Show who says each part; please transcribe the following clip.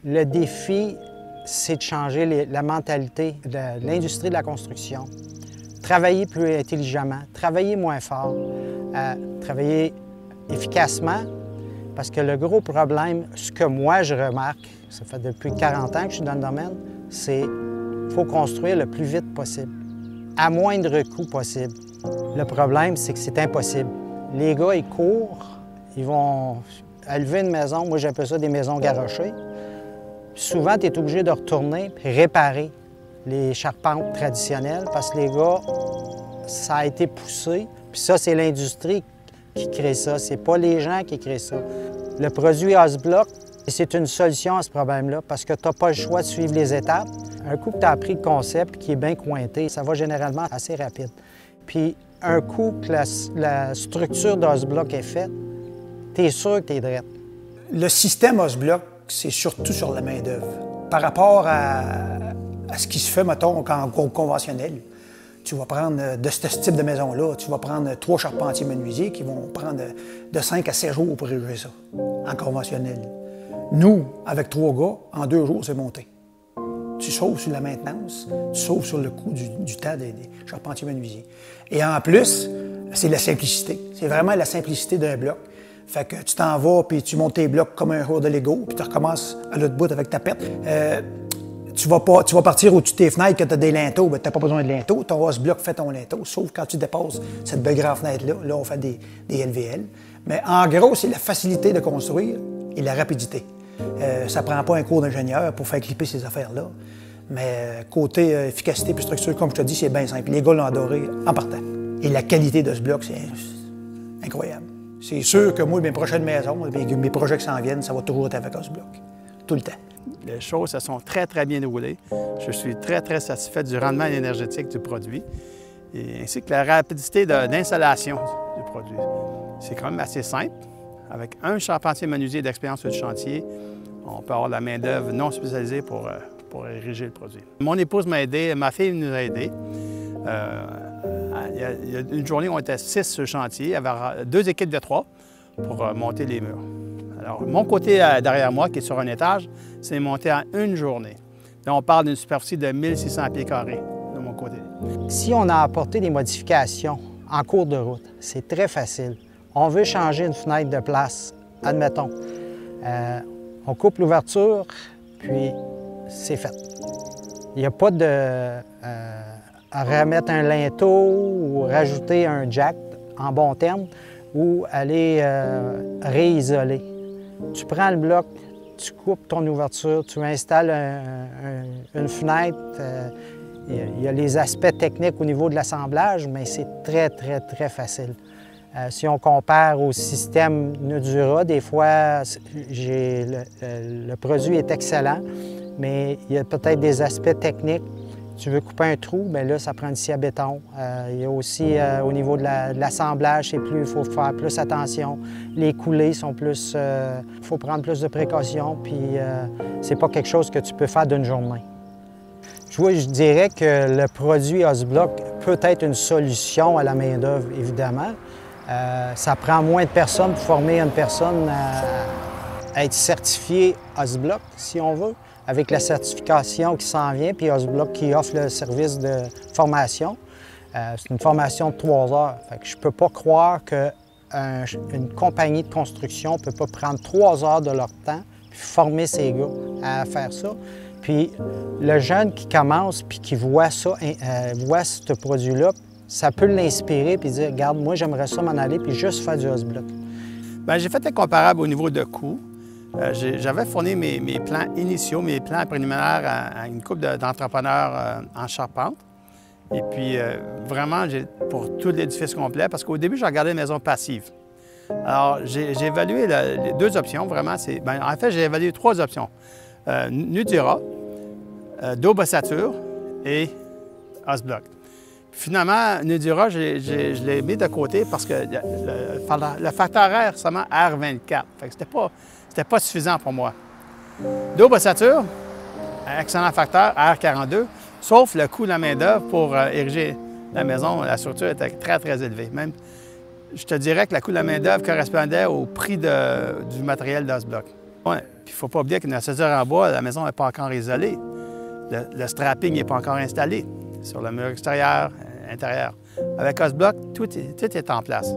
Speaker 1: Le défi, c'est de changer la mentalité de l'industrie de la construction. Travailler plus intelligemment, travailler moins fort, travailler efficacement, parce que le gros problème, ce que moi je remarque, ça fait depuis 40 ans que je suis dans le domaine, c'est qu'il faut construire le plus vite possible, à moindre coût possible. Le problème, c'est que c'est impossible. Les gars, ils courent, ils vont élever une maison, moi j'appelle ça des maisons garochées. Souvent, tu es obligé de retourner et réparer les charpentes traditionnelles parce que les gars, ça a été poussé. Puis ça, c'est l'industrie qui crée ça, c'est pas les gens qui créent ça. Le produit OSBlock, c'est une solution à ce problème-là parce que tu n'as pas le choix de suivre les étapes. Un coup que tu as appris le concept qui est bien cointé, ça va généralement assez rapide. Puis un coup que la structure d'OSBlock est faite, tu es sûr que tu es drette.
Speaker 2: Le système OSBlock, c'est surtout sur la main-d'œuvre. Par rapport à ce qui se fait, mettons, en conventionnel, tu vas prendre de ce type de maison-là, tu vas prendre 3 charpentiers menuisiers qui vont prendre de 5 à 7 jours pour régler ça, en conventionnel. Nous, avec 3 gars, en 2 jours, c'est monté. Tu sauves sur la maintenance, tu sauves sur le coût du temps des charpentiers menuisiers. Et en plus, c'est la simplicité. C'est vraiment la simplicité d'un bloc. Fait que tu t'en vas, puis tu montes tes blocs comme un jour de Lego, puis tu recommences à l'autre bout avec ta perte. Tu vas partir au-dessus de tes fenêtres que tu as des linteaux, bien, tu n'as pas besoin de linteaux. Ton OSBlock fait ton linteau, sauf quand tu dépasses cette belle grande fenêtre-là. Là, on fait des LVL. Mais en gros, c'est la facilité de construire et la rapidité. Ça ne prend pas un cours d'ingénieur pour faire clipper ces affaires-là. Mais côté efficacité et structure, comme je te dis, c'est bien simple. Les gars l'ont adoré en partant. Et la qualité de ce bloc, c'est incroyable. C'est sûr que moi, mes prochaines maisons, mes projets qui s'en viennent, ça va toujours être avec OSBlock. Tout le temps.
Speaker 3: Les choses se sont très bien déroulées. Je suis très satisfait du rendement énergétique du produit et ainsi que la rapidité d'installation du produit. C'est quand même assez simple. Avec un charpentier menuisier d'expérience sur le chantier, on peut avoir la main-d'œuvre non spécialisée pour ériger le produit. Mon épouse m'a aidé, ma fille nous a aidés. Il y a une journée, on était 6 sur le chantier, avec 2 équipes de 3 pour monter les murs. Alors, mon côté derrière moi, qui est sur un étage, c'est monté en une journée. Là, on parle d'une superficie de 1600 pieds carrés de mon côté.
Speaker 1: Si on a apporté des modifications en cours de route, c'est très facile. On veut changer une fenêtre de place, admettons. On coupe l'ouverture, puis c'est fait. Il n'y a pas à remettre un linteau ou rajouter un jack, en bon terme, ou aller réisoler. Tu prends le bloc, tu coupes ton ouverture, tu installes une fenêtre. Il y a les aspects techniques au niveau de l'assemblage, mais c'est très facile. Si on compare au système Nudura, des fois, le produit est excellent, mais il y a peut-être des aspects techniques. Tu veux couper un trou, bien là, ça prend une scie à béton. Il y a aussi, au niveau de l'assemblage, il faut faire plus attention. Les coulées sont plus... Il faut prendre plus de précautions, puis c'est pas quelque chose que tu peux faire d'une journée. Je dirais que le produit OSBlock peut être une solution à la main-d'œuvre, évidemment. Ça prend moins de personnes pour former une personne à être certifiée OSBlock, si on veut, avec la certification qui s'en vient, puis OSBlock qui offre le service de formation. C'est une formation de 3 heures. Fait que je ne peux pas croire qu'une compagnie de construction ne peut pas prendre 3 heures de leur temps puis former ces gars à faire ça. Puis le jeune qui commence puis qui voit ça, voit ce produit-là, ça peut l'inspirer puis dire « Regarde, moi, j'aimerais ça m'en aller puis juste faire du OSBlock. »
Speaker 3: Bien, j'ai fait un comparable au niveau de coût. J'avais fourni mes plans initiaux, mes plans préliminaires à une couple d'entrepreneurs en charpente. Et puis, vraiment, pour tout l'édifice complet, parce qu'au début, j'ai regardé les maisons passives. Alors, j'ai évalué les 2 options, vraiment. En fait, j'ai évalué 3 options. Nudura, Dobossature et OSBlock. Finalement, Nudura, je l'ai mis de côté parce que le facteur R, seulement R24. Fait que c'était pas suffisant pour moi. Dobossature, excellent facteur, R42, sauf le coût de la main-d'œuvre pour ériger la maison, la structure était très élevée. Même, je te dirais que le coût de la main-d'œuvre correspondait au prix du matériel d'OSBlock. Ouais. Puis il ne faut pas oublier que la soudure en bois, la maison n'est pas encore isolée. Le strapping n'est pas encore installé sur le mur extérieur, intérieur. Avec Osblock, tout est en place.